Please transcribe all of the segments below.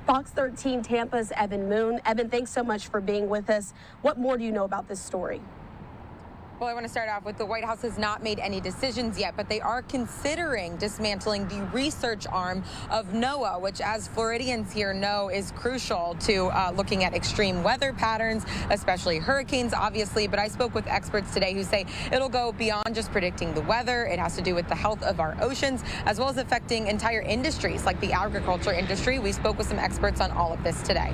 Fox 13 Tampa's Evan Moon. Evan, thanks so much for being with us. What more do you know about this story? Well, I want to start off with the White House has not made any decisions yet, but they are considering dismantling the research arm of NOAA, which, as Floridians here know, is crucial to looking at extreme weather patterns, especially hurricanes, obviously. But I spoke with experts today who say it'll go beyond just predicting the weather. It has to do with the health of our oceans, as well as affecting entire industries like the agriculture industry. We spoke with some experts on all of this today.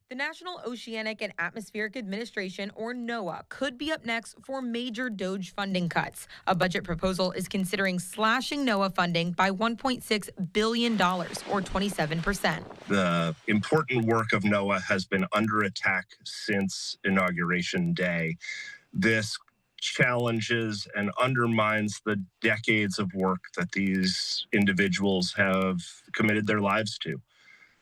The National Oceanic and Atmospheric Administration, or NOAA, could be up next for major DOGE funding cuts. A budget proposal is considering slashing NOAA funding by $1.6 billion, or 27%. The important work of NOAA has been under attack since Inauguration Day. This challenges and undermines the decades of work that these individuals have committed their lives to.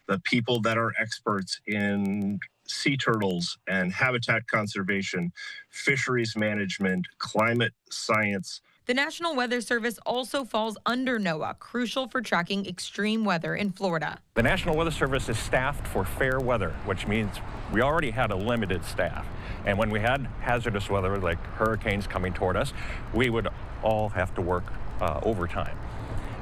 The people that are experts in sea turtles and habitat conservation, fisheries management, climate science. The National Weather Service also falls under NOAA, crucial for tracking extreme weather in Florida. The National Weather Service is staffed for fair weather, which means we already had a limited staff. And when we had hazardous weather like hurricanes coming toward us, we would all have to work overtime.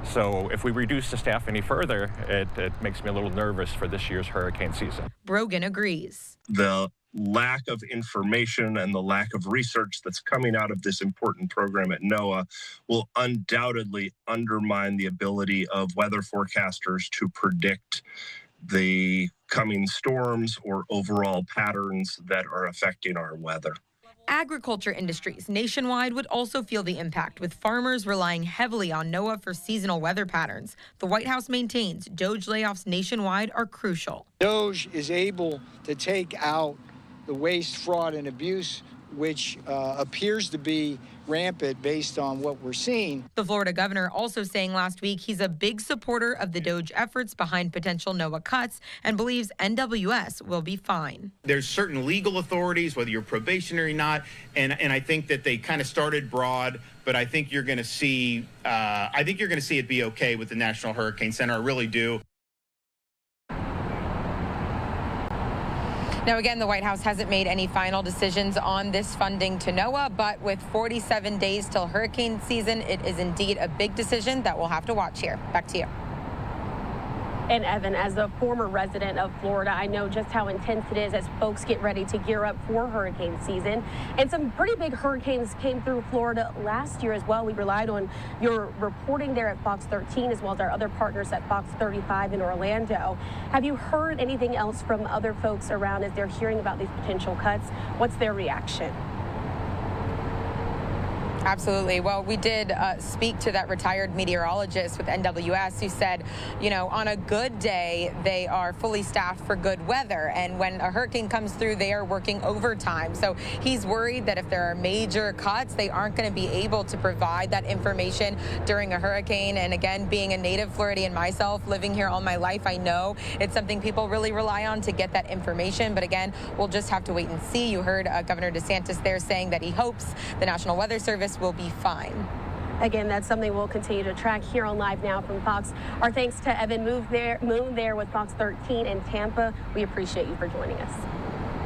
So if we reduce the staff any further, it makes me a little nervous for this year's hurricane season. Brogan agrees. The lack of information and the lack of research that's coming out of this important program at NOAA will undoubtedly undermine the ability of weather forecasters to predict the coming storms or overall patterns that are affecting our weather. Agriculture industries nationwide would also feel the impact, with farmers relying heavily on NOAA for seasonal weather patterns. The White House maintains DOGE layoffs nationwide are crucial. DOGE is able to take out the waste, fraud, and abuse, which appears to be rampant based on what we're seeing. The Florida governor also saying last week he's a big supporter of the DOGE efforts behind potential NOAA cuts and believes NWS will be fine. There's certain legal authorities, whether you're probationary or not, and I think that they kind of started broad, but I think you're going to see it be okay with the National Hurricane Center. I really do. Now, again, the White House hasn't made any final decisions on this funding to NOAA, but with 47 days till hurricane season, it is indeed a big decision that we'll have to watch here. Back to you. And Evan, as a former resident of Florida, I know just how intense it is as folks get ready to gear up for hurricane season. And some pretty big hurricanes came through Florida last year as well. We relied on your reporting there at Fox 13 as well as our other partners at Fox 35 in Orlando. Have you heard anything else from other folks around as they're hearing about these potential cuts? What's their reaction? Absolutely. Well, we did speak to that retired meteorologist with NWS who said, you know, on a good day, they are fully staffed for good weather. And when a hurricane comes through, they are working overtime. So he's worried that if there are major cuts, they aren't going to be able to provide that information during a hurricane. And again, being a native Floridian myself, living here all my life, I know it's something people really rely on to get that information. But again, we'll just have to wait and see. You heard Governor DeSantis there saying that he hopes the National Weather Service will be fine. Again, that's something we'll continue to track here on Live Now from Fox. Our thanks to Evan Moon there with Fox 13 in Tampa. We appreciate you for joining us.